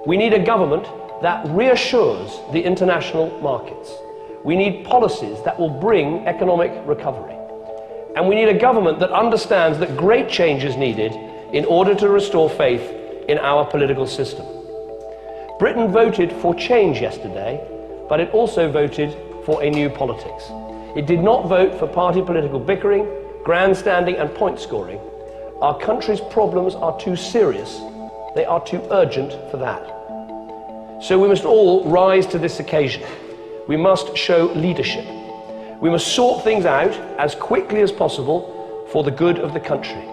We need a government that reassures the international markets. We need policies that will bring economic recovery. And we need a government that understands that great change is needed in order to restore faith in our political system. Britain voted for change yesterday, but it also voted for a new politics. It did not vote for party political bickering, grandstanding and point scoring. Our country's problems are too serious, they are too urgent for that. So we must all rise to this occasion. We must show leadership. We must sort things out as quickly as possible for the good of the country.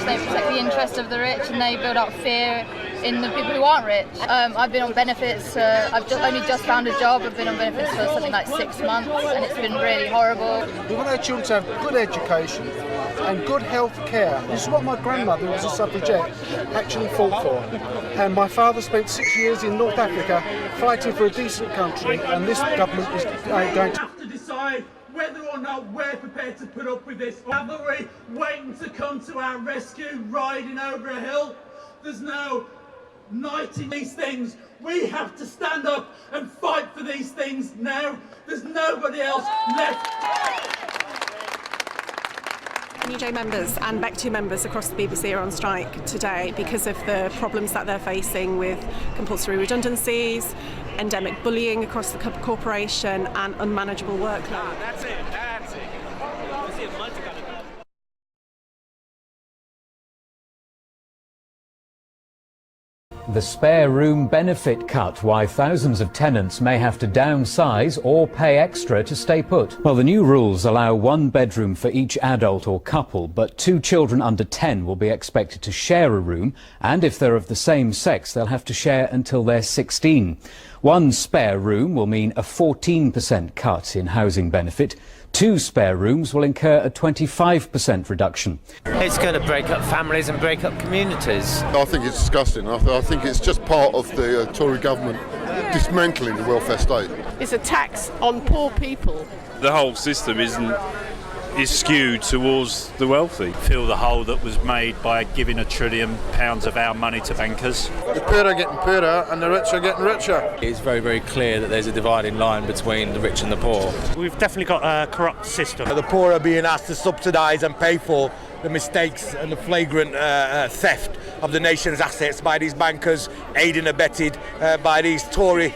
They protect the interests of the rich and they build up fear in the people who aren't rich. I've been on benefits, I've only just found a job, I've been on benefits for something like 6 months and it's been really horrible. We want our children to have good education and good health care. This is what my grandmother, who was a suffragette, actually fought for. And my father spent 6 years in North Africa fighting for a decent country, and this government is going to... have to decide whether or not we're prepared to put up with this. Cavalry waiting to come to our rescue, riding over a hill. There's no knighting these things. We have to stand up and fight for these things now. There's nobody else left. NUJ members and BEC2 members across the BBC are on strike today because of the problems that they're facing with compulsory redundancies, endemic bullying across the corporation and unmanageable workload. That's it. The spare room benefit cut, why thousands of tenants may have to downsize or pay extra to stay put. Well, the new rules allow 1 bedroom for each adult or couple, but 2 children under 10 will be expected to share a room, and if they're of the same sex, they'll have to share until they're 16. 1 spare room will mean a 14% cut in housing benefit. 2 spare rooms will incur a 25% reduction. It's going to break up families and break up communities. I think it's disgusting. I think it's just part of the Tory government dismantling the welfare state. It's a tax on poor people. The whole system is skewed towards the wealthy. Fill the hole that was made by giving £1 trillion of our money to bankers. The poor are getting poorer and the rich are getting richer. It's very, very clear that there's a dividing line between the rich and the poor. We've definitely got a corrupt system. The poor are being asked to subsidise and pay for the mistakes and the flagrant theft of the nation's assets by these bankers, aided and abetted by these Tory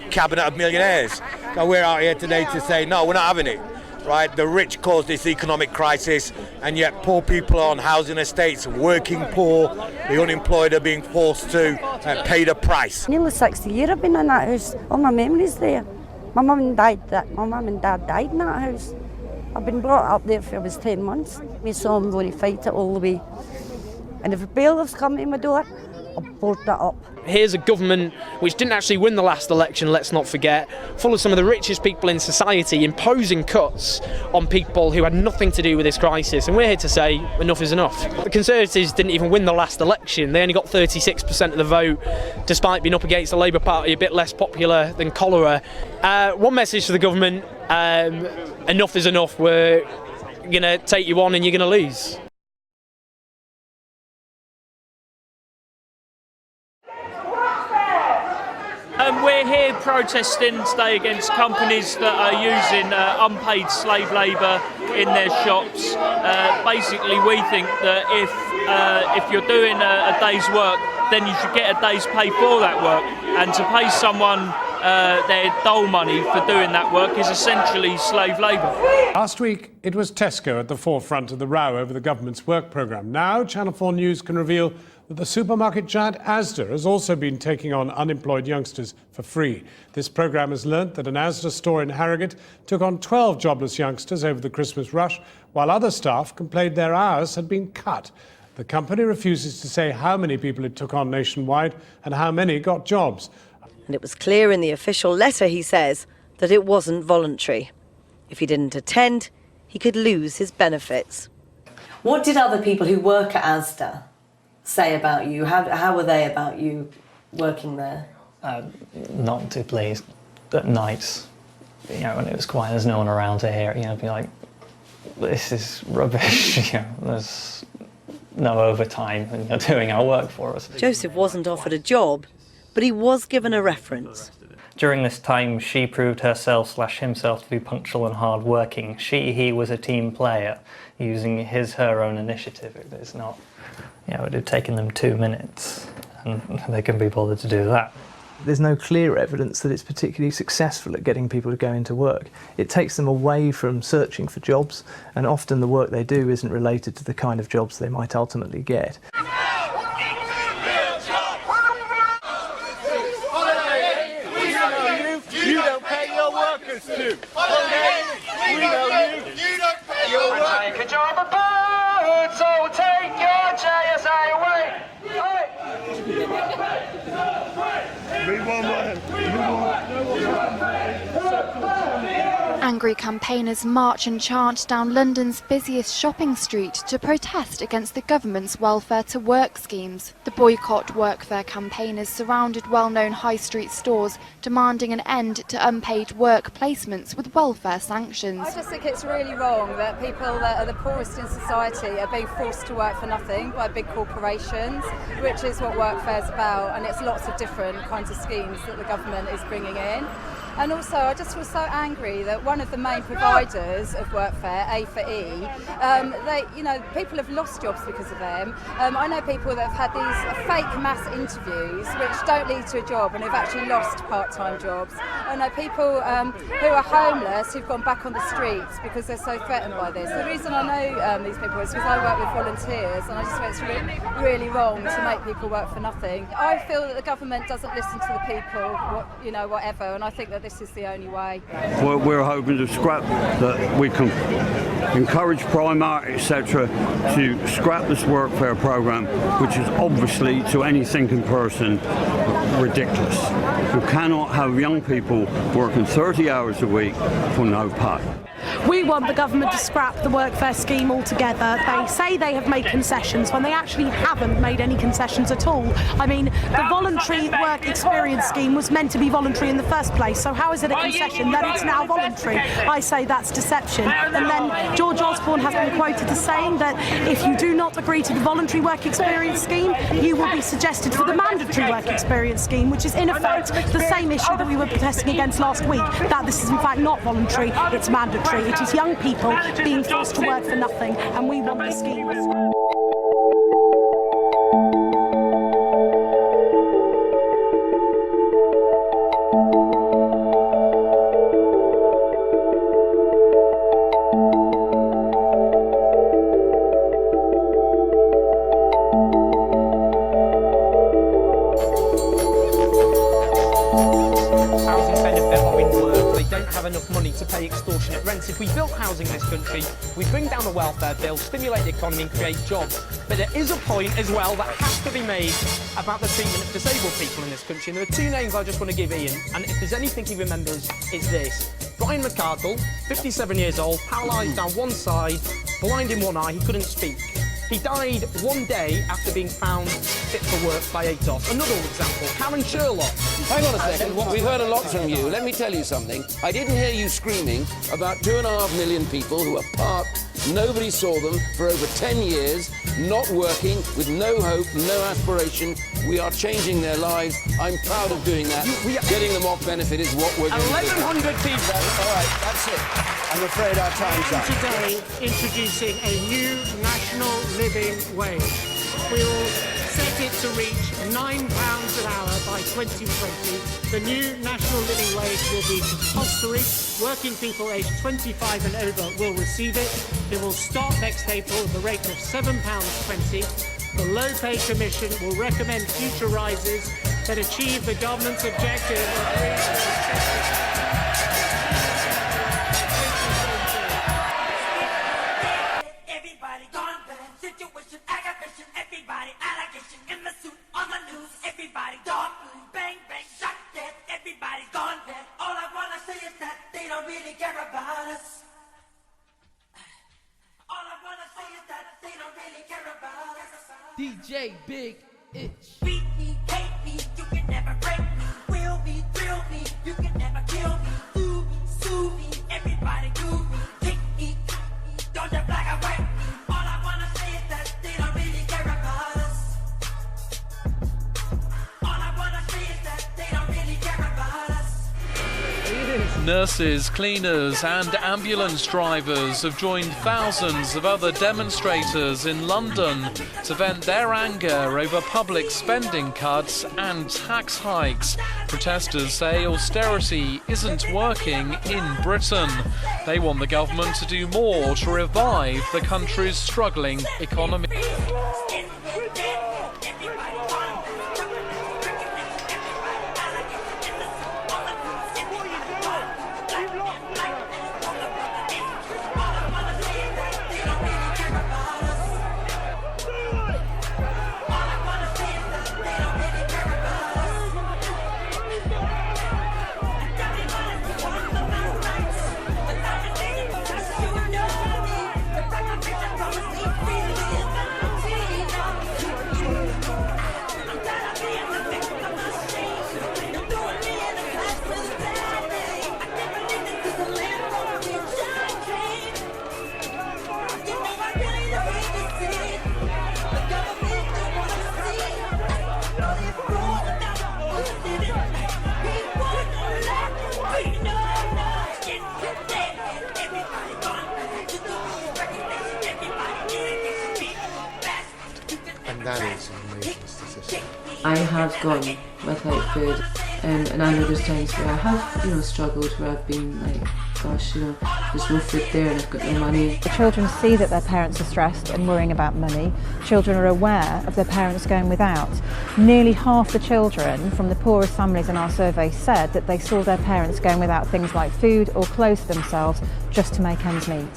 cabinet of millionaires. Now we're out here today to say, no, we're not having it. Right, the rich caused this economic crisis, and yet poor people on housing estates, working poor, the unemployed are being forced to pay the price. Nearly 60 years I've been in that house. All my memories there. My mum and dad died in that house. I've been brought up there for I was 10 months. Me saw I'm going to fight it all the way. And if a bailiff's come to my door, I'll board that up. Here's a government which didn't actually win the last election, let's not forget, full of some of the richest people in society, imposing cuts on people who had nothing to do with this crisis. And we're here to say enough is enough. The Conservatives didn't even win the last election. They only got 36% of the vote, despite being up against the Labour Party, a bit less popular than cholera. One message to the government, enough is enough. We're going to take you on and you're going to lose. We're here protesting today against companies that are using unpaid slave labour in their shops. Basically, we think that if you're doing a day's work, then you should get a day's pay for that work. And to pay someone their dole money for doing that work is essentially slave labour. Last week, it was Tesco at the forefront of the row over the government's work programme. Now, Channel 4 News can reveal that the supermarket giant Asda has also been taking on unemployed youngsters for free. This programme has learnt that an Asda store in Harrogate took on 12 jobless youngsters over the Christmas rush, while other staff complained their hours had been cut. The company refuses to say how many people it took on nationwide and how many got jobs. And it was clear in the official letter, he says, that it wasn't voluntary. If he didn't attend, he could lose his benefits. What did other people who work at Asda say about you? How were they about you working there? Not too pleased. At night, when it was quiet, there's no one around to hear it, be like, this is rubbish, there's no overtime and you're doing our work for us. Joseph wasn't offered a job, but he was given a reference. During this time, she proved herself/himself to be punctual and hard-working. He was a team player, using her own initiative. It's not, it had taken them 2 minutes, and they can be bothered to do that. There's no clear evidence that it's particularly successful at getting people to go into work. It takes them away from searching for jobs, and often the work they do isn't related to the kind of jobs they might ultimately get. You don't pay your workers to. We know you don't pay your workers. Take a job abroad, so take your JSA away. Angry campaigners march and chant down London's busiest shopping street to protest against the government's welfare to work schemes. The boycott workfare campaigners surrounded well-known high street stores, demanding an end to unpaid work placements with welfare sanctions. I just think it's really wrong that people that are the poorest in society are being forced to work for nothing by big corporations, which is what workfare is about, and it's lots of different kinds of schemes that the government is bringing in. And also, I just feel so angry that one of the main providers of workfare, A4E, people have lost jobs because of them. I know people that have had these fake mass interviews which don't lead to a job and have actually lost part-time jobs. I know people who are homeless who've gone back on the streets because they're so threatened by this. The reason I know these people is because I work with volunteers, and I just feel it's really, really wrong to make people work for nothing. I feel that the government doesn't listen to the people, whatever, and I think that this is the only way. Well, we're hoping to scrap that. We can encourage Primark, etc., to scrap this workfare programme, which is obviously, to any thinking person, ridiculous. You cannot have young people working 30 hours a week for no pay. We want the government to scrap the workfare scheme altogether. They say they have made concessions when they actually haven't made any concessions at all. I mean, the voluntary work experience scheme was meant to be voluntary in the first place, so how is it a concession that it's now voluntary? I say that's deception. And then George Osborne has been quoted as saying that if you do not agree to the voluntary work experience scheme, you will be suggested for the mandatory work experience scheme, which is in effect the same issue that we were protesting against last week, that this is in fact not voluntary, it's mandatory. It is young people being forced to work for nothing, and we want the scheme. Enough money to pay extortionate rents. If we built housing in this country, we bring down the welfare bill, stimulate the economy and create jobs. But there is a point as well that has to be made about the treatment of disabled people in this country. And there are two names I just want to give Ian, and if there's anything he remembers, it's this. Brian McCardle, 57 years old, paralysed down one side, blind in one eye, he couldn't speak. He died one day after being found fit for work by ATOS. Another example, Karen Sherlock. Hang on a second, we've heard a lot from you. Let me tell you something. I didn't hear you screaming about 2.5 million people who are parked, nobody saw them for over 10 years, not working, with no hope, no aspiration. We are changing their lives. I'm proud of doing that. Getting them off benefit is what we're going to do. 1,100 people. All right, that's it. I'm afraid our time's up. Today, introducing a new national living wage. We will set it to reach £9 an hour by 2020. The new national living wage will be compulsory. Working people aged 25 and over will receive it. It will start next April at the rate of £7.20. The Low Pay Commission will recommend future rises that achieve the government's objective of DJ Big Itch. Beat me, hate me, you can never break me. Will me, thrill me, you can never kill me. Sue me, everybody do me. Kick me, don't Nurses, cleaners and ambulance drivers have joined thousands of other demonstrators in London to vent their anger over public spending cuts and tax hikes. Protesters say austerity isn't working in Britain. They want the government to do more to revive the country's struggling economy. That is an amazing statistic. I have gone without food, and I know there's times where I have, struggled, where I've been like, gosh, there's no food there and I've got no money. The children see that their parents are stressed and worrying about money. Children are aware of their parents going without. Nearly half the children from the poorest families in our survey said that they saw their parents going without things like food or clothes for themselves just to make ends meet.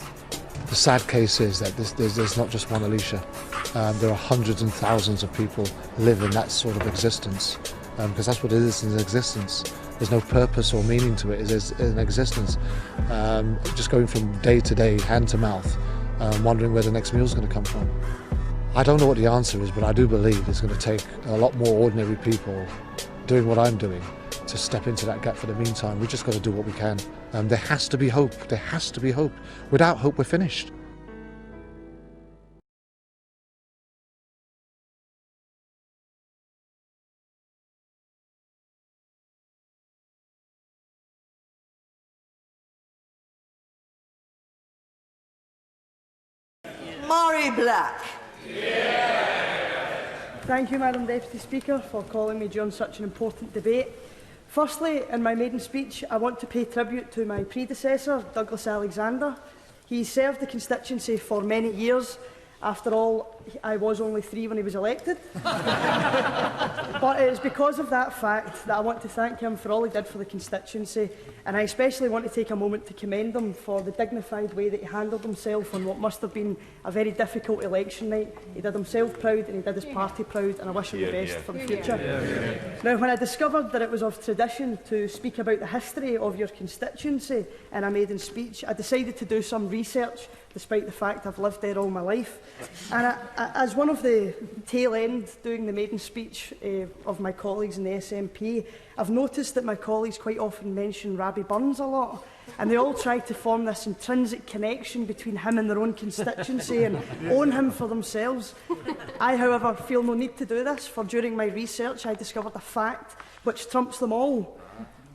The sad case is that there's not just one Alicia. There are hundreds and thousands of people live in that sort of existence, because that's what it is, an existence. There's no purpose or meaning to it. It's an existence, just going from day to day, hand to mouth, wondering where the next meal's going to come from. I don't know what the answer is, but I do believe it's going to take a lot more ordinary people doing what I'm doing to step into that gap. For the meantime, we've just got to do what we can. There has to be hope. There has to be hope. Without hope, we're finished. Murray Black. Thank you, Madam Deputy Speaker, for calling me during such an important debate. Firstly, in my maiden speech, I want to pay tribute to my predecessor, Douglas Alexander. He served the constituency for many years. After all, I was only 3 when he was elected. But it is because of that fact that I want to thank him for all he did for the constituency, and I especially want to take a moment to commend him for the dignified way that he handled himself on what must have been a very difficult election night. He did himself proud and he did his party proud, and I wish him the best for the future. Now, when I discovered that it was of tradition to speak about the history of your constituency in a maiden speech, I decided to do some research, despite the fact I've lived there all my life. And as one of the tail end doing the maiden speech of my colleagues in the SNP, I've noticed that my colleagues quite often mention Rabbie Burns a lot, and they all try to form this intrinsic connection between him and their own constituency and own him for themselves. I, however, feel no need to do this, for during my research I discovered a fact which trumps them all.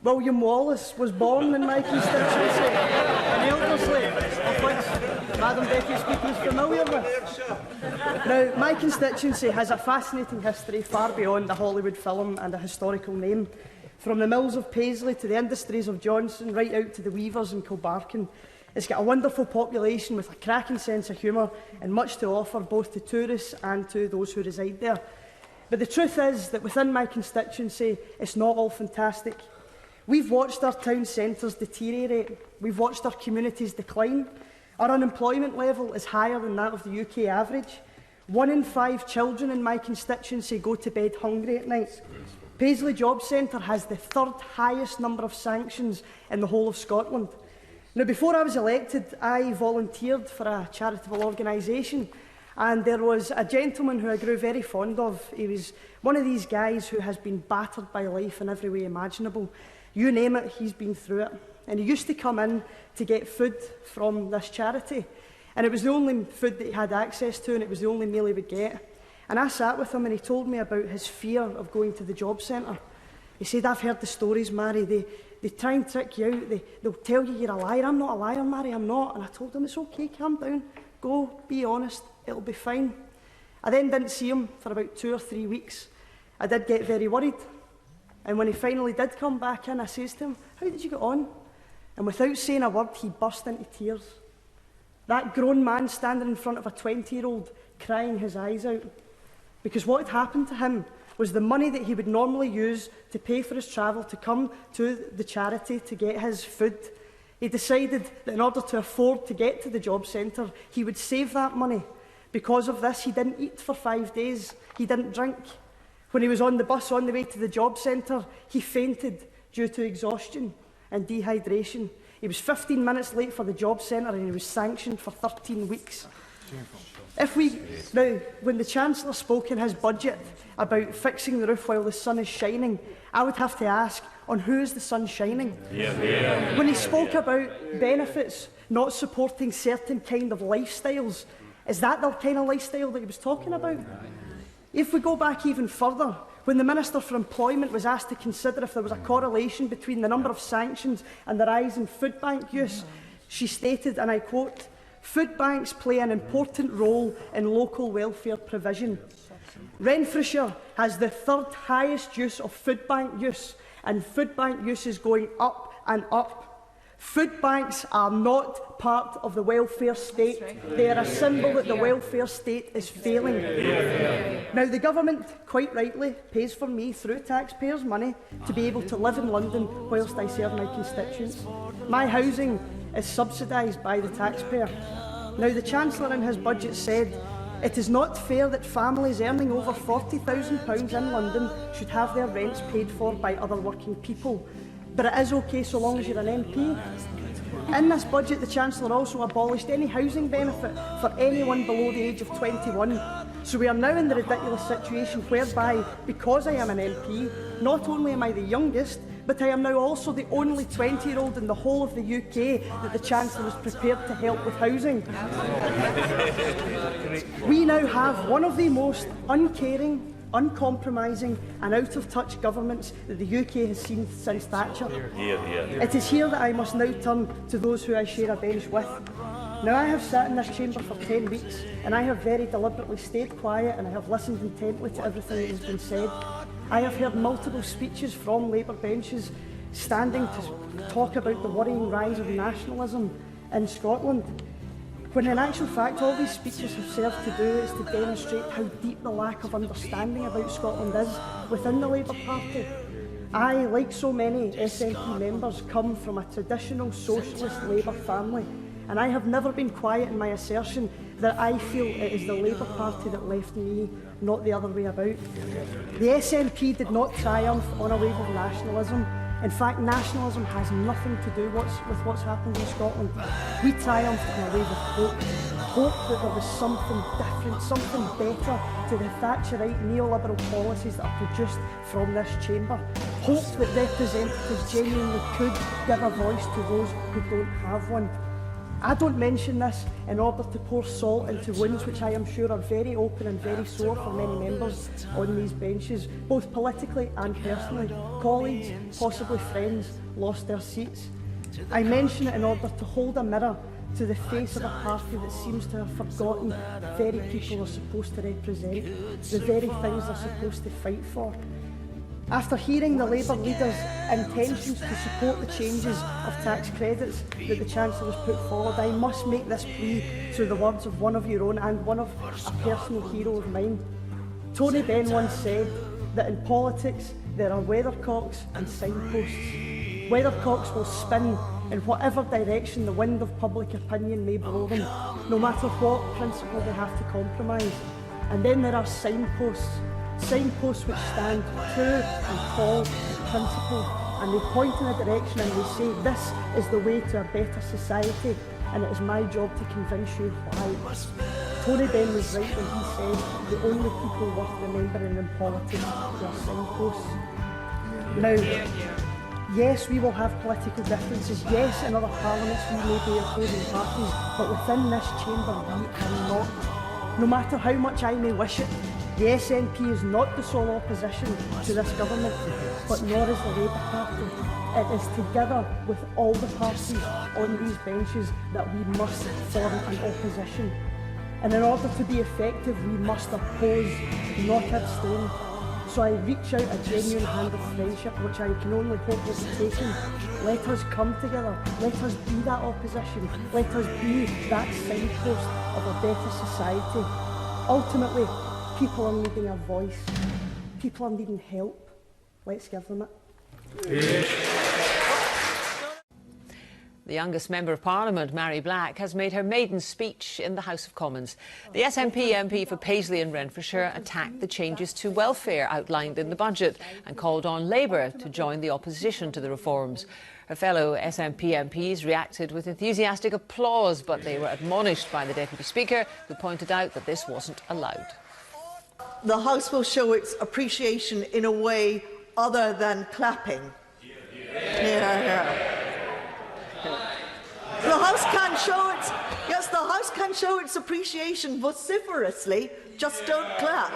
William Wallace was born in my constituency, in Elderslie, of which Madam Deputy Speaker is familiar with. Now, my constituency has a fascinating history far beyond a Hollywood film and a historical name. From the mills of Paisley to the industries of Johnson, right out to the weavers in Kilbarchan. It's got a wonderful population with a cracking sense of humour and much to offer both to tourists and to those who reside there. But the truth is that within my constituency, it's not all fantastic. We've watched our town centres deteriorate. We've watched our communities decline. Our unemployment level is higher than that of the UK average. 1 in 5 children in my constituency go to bed hungry at night. Paisley Job Centre has the 3rd highest number of sanctions in the whole of Scotland. Now, before I was elected, I volunteered for a charitable organisation, and there was a gentleman who I grew very fond of. He was one of these guys who has been battered by life in every way imaginable. You name it, he's been through it. And he used to come in to get food from this charity. And it was the only food that he had access to, and it was the only meal he would get. And I sat with him and he told me about his fear of going to the job centre. He said, I've heard the stories, Mary. They try and trick you out. They'll tell you you're a liar. I'm not a liar, Mary, I'm not. And I told him, it's okay, calm down. Go, be honest, it'll be fine. I then didn't see him for about 2 or 3 weeks. I did get very worried. And when he finally did come back in, I says to him, how did you get on? And without saying a word, he burst into tears. That grown man standing in front of a 20-year-old crying his eyes out. Because what had happened to him was the money that he would normally use to pay for his travel to come to the charity to get his food. He decided that in order to afford to get to the job centre, he would save that money. Because of this, he didn't eat for 5 days. He didn't drink. When he was on the bus on the way to the job centre, he fainted due to exhaustion and dehydration. He was 15 minutes late for the job centre and he was sanctioned for 13 weeks. Now, when the Chancellor spoke in his budget about fixing the roof while the sun is shining, I would have to ask, on who is the sun shining? Yeah. When he spoke about benefits not supporting certain kind of lifestyles, is that the kind of lifestyle that he was talking about? If we go back even further, when the Minister for Employment was asked to consider if there was a correlation between the number of sanctions and the rise in food bank use, she stated, and I quote, "Food banks play an important role in local welfare provision. Renfrewshire has the 3rd highest use of food bank use, and food bank use is going up and up. Food banks are not part of the welfare state. They are a symbol that the welfare state is failing." Now, the government, quite rightly, pays for me through taxpayers' money to be able to live in London whilst I serve my constituents. My housing is subsidised by the taxpayer. Now, the Chancellor in his budget said, it is not fair that families earning over £40,000 in London should have their rents paid for by other working people. But it is okay so long as you're an MP. In this budget, the Chancellor also abolished any housing benefit for anyone below the age of 21. So we are now in the ridiculous situation whereby, because I am an MP, not only am I the youngest, but I am now also the only 20-year-old in the whole of the UK that the Chancellor is prepared to help with housing. We now have one of the most uncaring, uncompromising and out-of-touch governments that the UK has seen since Thatcher. It is here that I must now turn to those who I share a bench with. Now, I have sat in this chamber for 10 weeks and I have very deliberately stayed quiet and I have listened intently to everything that has been said. I have heard multiple speeches from Labour benches standing to talk about the worrying rise of nationalism in Scotland, when in actual fact all these speeches have served to do is to demonstrate how deep the lack of understanding about Scotland is within the Labour Party. I, like so many SNP members, come from a traditional socialist Labour family, and I have never been quiet in my assertion that I feel it is the Labour Party that left me, not the other way about. The SNP did not triumph on a wave of nationalism. In fact, nationalism has nothing to do with what's happened in Scotland. We triumphed on a wave of hope. Hope that there was something different, something better to the Thatcherite neoliberal policies that are produced from this chamber. Hope that representatives genuinely could give a voice to those who don't have one. I don't mention this in order to pour salt into wounds which I am sure are very open and very sore for many members on these benches, both politically and personally. Colleagues, possibly friends, lost their seats. I mention it in order to hold a mirror to the face of a party that seems to have forgotten the very people they're supposed to represent, the very things they're supposed to fight for. After hearing the Labour leaders' intentions to support the changes of tax credits that the Chancellor has put forward, I must make this plea through the words of one of your own and one of a personal hero of mine. Tony Benn once said that in politics there are weathercocks and signposts. Weathercocks will spin in whatever direction the wind of public opinion may blow them, no matter what principle they have to compromise. And then there are signposts. Signposts which stand true and tall in principle, and they point in a direction and they say this is the way to a better society, and it is my job to convince you why. Tony Benn was right when he said the only people worth remembering in politics are signposts. Now, yes, we will have political differences. Yes, in other parliaments we may be opposing parties, but within this chamber we are not. No matter how much I may wish it, The SNP is not the sole opposition to this government, but nor is the Labour Party. It is together with all the parties on these benches that we must form an opposition. And in order to be effective, we must oppose, not abstain. So I reach out a genuine hand of friendship, which I can only hope is taken. Let us come together. Let us be that opposition. Let us be that signpost of a better society. Ultimately, people are needing a voice. People are needing help. Let's give them it. The youngest Member of Parliament, Mary Black, has made her maiden speech in the House of Commons. The SNP MP for Paisley and Renfrewshire attacked the changes to welfare outlined in the budget and called on Labour to join the opposition to the reforms. Her fellow SNP MPs reacted with enthusiastic applause, but they were admonished by the Deputy Speaker, who pointed out that this wasn't allowed. The House will show its appreciation in a way other than clapping. The House can show its, yes, the House can show its appreciation vociferously, just don't clap.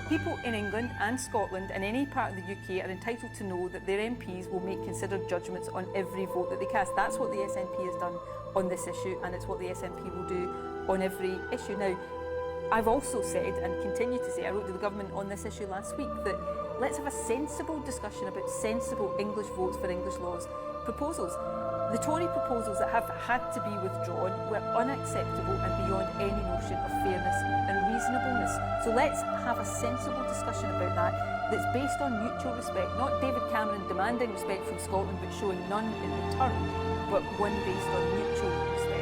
People in England and Scotland and any part of the UK are entitled to know that their MPs will make considered judgments on every vote that they cast. That's what the SNP has done on this issue, and it's what the SNP will do on every issue. Now, I've also said, and continue to say, I wrote to the government on this issue last week, that let's have a sensible discussion about sensible English votes for English laws proposals. The Tory proposals that have had to be withdrawn were unacceptable and beyond any notion of fairness and reasonableness. So let's have a sensible discussion about that that's based on mutual respect, not David Cameron demanding respect from Scotland but showing none in return, but one based on mutual respect.